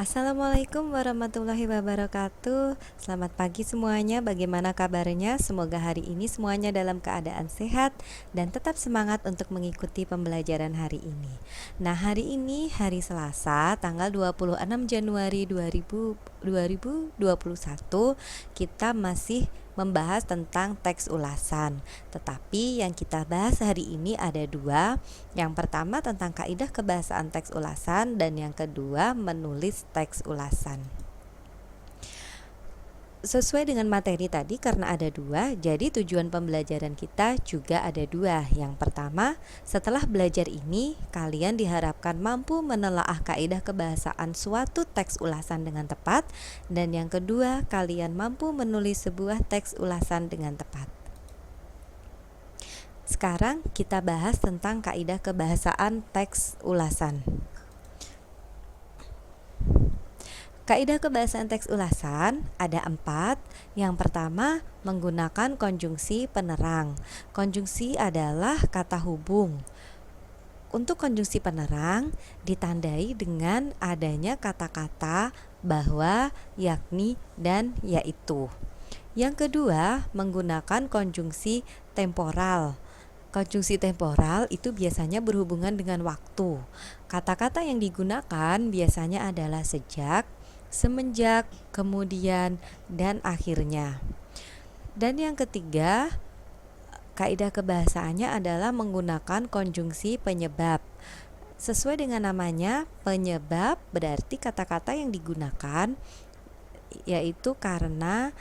Assalamualaikum warahmatullahi wabarakatuh. Selamat pagi semuanya. Bagaimana kabarnya? Semoga hari ini semuanya dalam keadaan sehat dan tetap semangat untuk mengikuti pembelajaran hari ini. Nah, hari ini hari Selasa, tanggal 26 Januari 2021, kita masih membahas tentang teks ulasan. Tetapi yang kita bahas hari ini ada dua. Yang pertama tentang kaidah kebahasaan teks ulasan dan yang kedua menulis teks ulasan. Sesuai dengan materi tadi, karena ada dua, jadi tujuan pembelajaran kita juga ada dua. Yang pertama, setelah belajar ini, kalian diharapkan mampu menelaah kaidah kebahasaan suatu teks ulasan dengan tepat. Dan yang kedua, kalian mampu menulis sebuah teks ulasan dengan tepat. Sekarang kita bahas tentang kaidah kebahasaan teks ulasan. Kaidah kebahasaan teks ulasan ada 4. Yang pertama, menggunakan konjungsi penerang. Konjungsi adalah kata hubung. Untuk konjungsi penerang ditandai dengan adanya kata-kata bahwa, yakni, dan yaitu. Yang kedua, menggunakan konjungsi temporal. Konjungsi temporal itu biasanya berhubungan dengan waktu. Kata-kata yang digunakan biasanya adalah sejak, semenjak, kemudian, dan akhirnya. Dan yang ketiga, kaidah kebahasaannya adalah menggunakan konjungsi penyebab. Sesuai dengan namanya, penyebab berarti kata-kata yang digunakan yaitu karena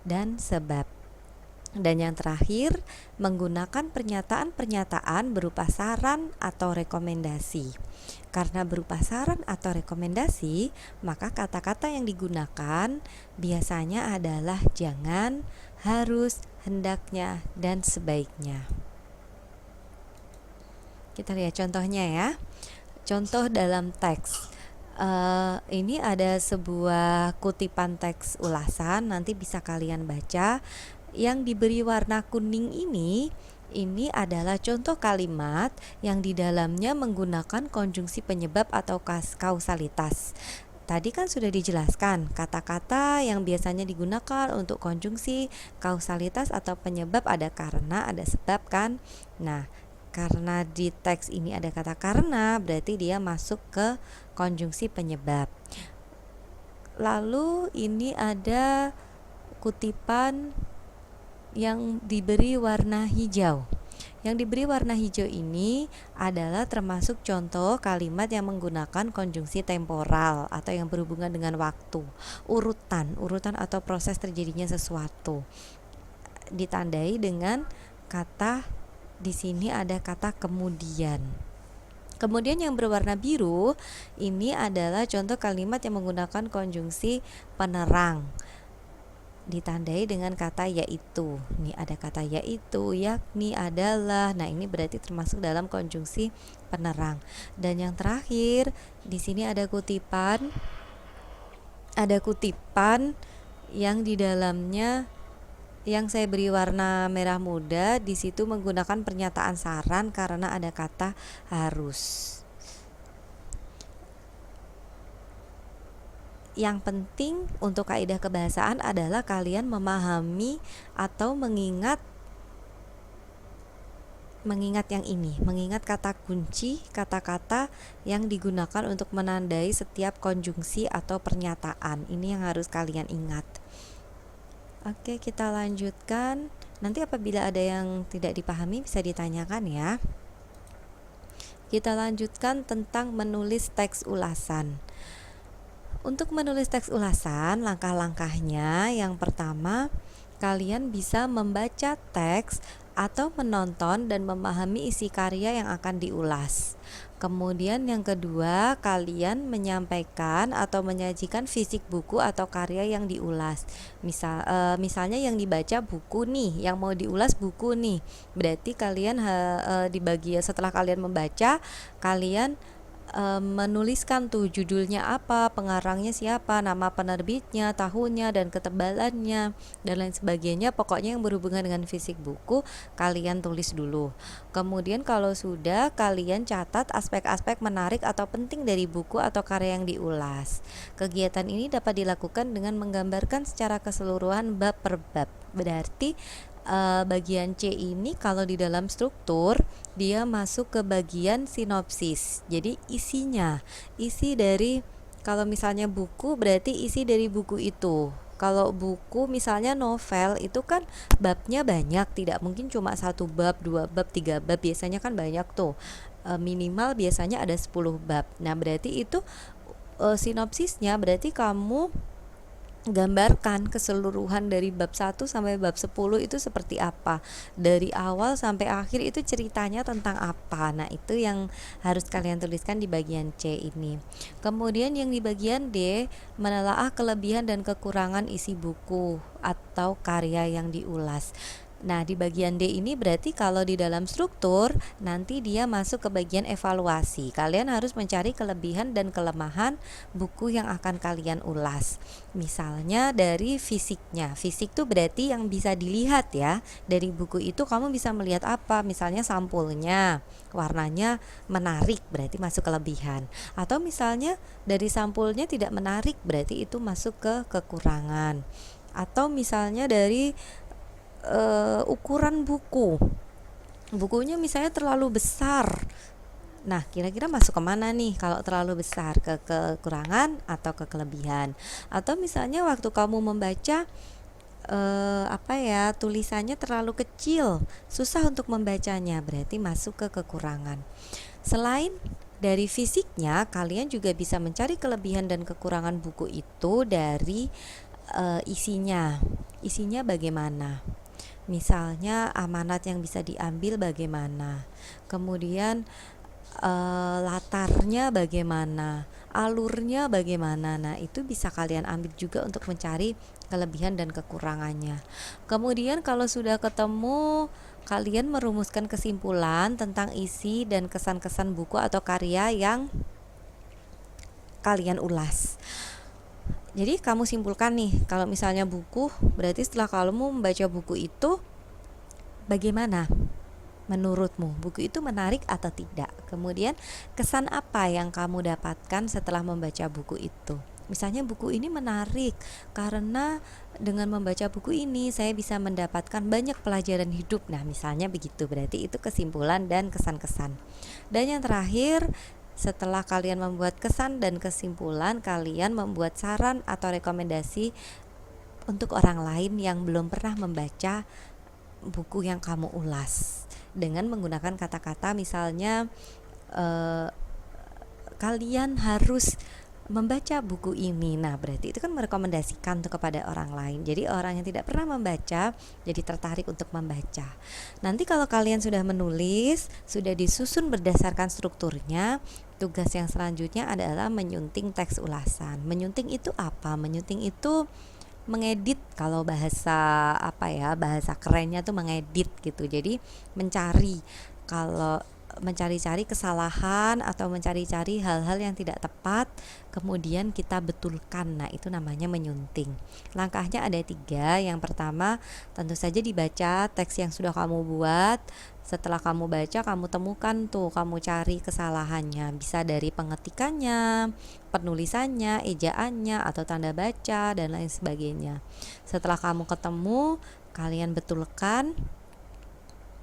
dan sebab. Dan yang terakhir, menggunakan pernyataan-pernyataan berupa saran atau rekomendasi. Karena berupa saran atau rekomendasi, maka kata-kata yang digunakan biasanya adalah jangan, harus, hendaknya, dan sebaiknya. Kita lihat contohnya ya. Contoh dalam teks. Ini ada sebuah kutipan teks ulasan, nanti bisa kalian baca. Yang diberi warna kuning ini adalah contoh kalimat yang di dalamnya menggunakan konjungsi penyebab atau kausalitas. Tadi kan sudah dijelaskan kata-kata yang biasanya digunakan untuk konjungsi kausalitas atau penyebab ada karena, ada sebab kan. Nah, karena di teks ini ada kata karena, berarti dia masuk ke konjungsi penyebab. Lalu ini ada kutipan yang diberi warna hijau. Yang diberi warna hijau ini adalah termasuk contoh kalimat yang menggunakan konjungsi temporal atau yang berhubungan dengan waktu, urutan atau proses terjadinya sesuatu. Ditandai dengan kata, di sini ada kata kemudian. Kemudian yang berwarna biru ini adalah contoh kalimat yang menggunakan konjungsi penerang. Ditandai dengan kata yaitu. Nih ada kata yaitu, yakni, adalah. Nah, ini berarti termasuk dalam konjungsi penerang. Dan yang terakhir, di sini ada kutipan yang di dalamnya yang saya beri warna merah muda, di situ menggunakan pernyataan saran karena ada kata harus. Yang penting untuk kaidah kebahasaan adalah kalian memahami atau mengingat yang ini, mengingat kata kunci, kata-kata yang digunakan untuk menandai setiap konjungsi atau pernyataan. Ini yang harus kalian ingat. Oke, kita lanjutkan. Nanti apabila ada yang tidak dipahami bisa ditanyakan ya. Kita lanjutkan tentang menulis teks ulasan. Untuk menulis teks ulasan, langkah-langkahnya yang pertama, kalian bisa membaca teks atau menonton dan memahami isi karya yang akan diulas. Kemudian yang kedua, kalian menyampaikan atau menyajikan fisik buku atau karya yang diulas. Misalnya yang dibaca buku nih, yang mau diulas buku nih. Berarti kalian setelah kalian membaca, kalian menuliskan tuh judulnya apa, pengarangnya siapa, nama penerbitnya, tahunnya, dan ketebalannya, dan lain sebagainya. Pokoknya yang berhubungan dengan fisik buku kalian tulis dulu. Kemudian kalau sudah, kalian catat aspek-aspek menarik atau penting dari buku atau karya yang diulas. Kegiatan ini dapat dilakukan dengan menggambarkan secara keseluruhan bab per bab. Berarti bagian C ini kalau di dalam struktur dia masuk ke bagian sinopsis. Jadi isi dari, kalau misalnya buku berarti isi dari buku itu. Kalau buku misalnya novel itu kan babnya banyak, tidak mungkin cuma satu bab, dua bab, tiga bab, biasanya kan banyak tuh. Minimal biasanya ada 10 bab. Nah, berarti itu sinopsisnya berarti kamu gambarkan keseluruhan dari bab 1 sampai bab 10 itu seperti apa, dari awal sampai akhir itu ceritanya tentang apa. Nah, itu yang harus kalian tuliskan di bagian C ini. Kemudian yang di bagian D, menelaah kelebihan dan kekurangan isi buku atau karya yang diulas. Nah, di bagian D ini berarti kalau di dalam struktur nanti dia masuk ke bagian evaluasi. Kalian harus mencari kelebihan dan kelemahan buku yang akan kalian ulas. Misalnya dari fisiknya. Fisik tuh berarti yang bisa dilihat ya. Dari buku itu kamu bisa melihat apa? Misalnya sampulnya, warnanya menarik, berarti masuk kelebihan. Atau misalnya dari sampulnya tidak menarik, berarti itu masuk ke kekurangan. Atau misalnya dari ukuran bukunya misalnya terlalu besar. Nah, kira-kira masuk kemana nih kalau terlalu besar, ke kekurangan atau ke kelebihan? Atau misalnya waktu kamu membaca tulisannya terlalu kecil, susah untuk membacanya, berarti masuk ke kekurangan. Selain dari fisiknya, kalian juga bisa mencari kelebihan dan kekurangan buku itu dari isinya bagaimana. Misalnya amanat yang bisa diambil bagaimana, kemudian latarnya bagaimana, alurnya bagaimana. Nah, itu bisa kalian ambil juga untuk mencari kelebihan dan kekurangannya. Kemudian kalau sudah ketemu, kalian merumuskan kesimpulan tentang isi dan kesan-kesan buku atau karya yang kalian ulas. Jadi kamu simpulkan nih, kalau misalnya buku, berarti setelah kamu membaca buku itu, bagaimana menurutmu buku itu menarik atau tidak? Kemudian kesan apa yang kamu dapatkan setelah membaca buku itu? Misalnya buku ini menarik karena dengan membaca buku ini saya bisa mendapatkan banyak pelajaran hidup. Nah, misalnya begitu, berarti itu kesimpulan dan kesan-kesan. Dan yang terakhir, setelah kalian membuat kesan dan kesimpulan, kalian membuat saran atau rekomendasi untuk orang lain yang belum pernah membaca buku yang kamu ulas dengan menggunakan kata-kata misalnya kalian harus membaca buku ini. Nah, berarti itu kan merekomendasikan tuh kepada orang lain. Jadi orang yang tidak pernah membaca jadi tertarik untuk membaca. Nanti kalau kalian sudah menulis, sudah disusun berdasarkan strukturnya, tugas yang selanjutnya adalah menyunting teks ulasan. Menyunting itu apa? Menyunting itu mengedit, kalau bahasa bahasa kerennya tuh mengedit gitu. Jadi mencari-cari kesalahan atau mencari-cari hal-hal yang tidak tepat, kemudian kita betulkan. Nah, itu namanya menyunting. Langkahnya ada 3. Yang pertama, tentu saja dibaca teks yang sudah kamu buat. Setelah kamu baca, kamu temukan tuh, kamu cari kesalahannya. Bisa dari pengetikannya, penulisannya, ejaannya, atau tanda baca, dan lain sebagainya. Setelah kamu ketemu, kalian betulkan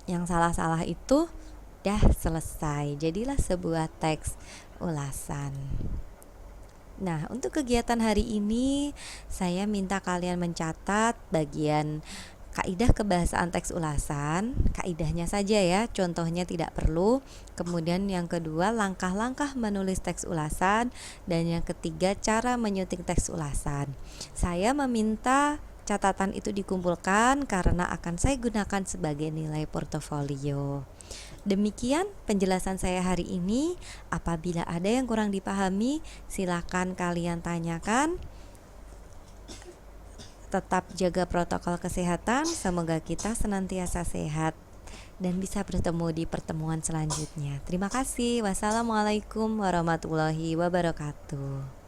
yang salah-salah itu, dah selesai. Jadilah sebuah teks ulasan. Nah, untuk kegiatan hari ini saya minta kalian mencatat bagian kaidah kebahasaan teks ulasan, kaidahnya saja ya, contohnya tidak perlu. Kemudian yang kedua, langkah-langkah menulis teks ulasan, dan yang ketiga, cara menyunting teks ulasan. Saya meminta catatan itu dikumpulkan karena akan saya gunakan sebagai nilai portofolio. Demikian penjelasan saya hari ini. Apabila ada yang kurang dipahami, silakan kalian tanyakan. Tetap jaga protokol kesehatan. Semoga kita senantiasa sehat. dan bisa bertemu di pertemuan selanjutnya. Terima kasih. Wassalamualaikum warahmatullahi wabarakatuh.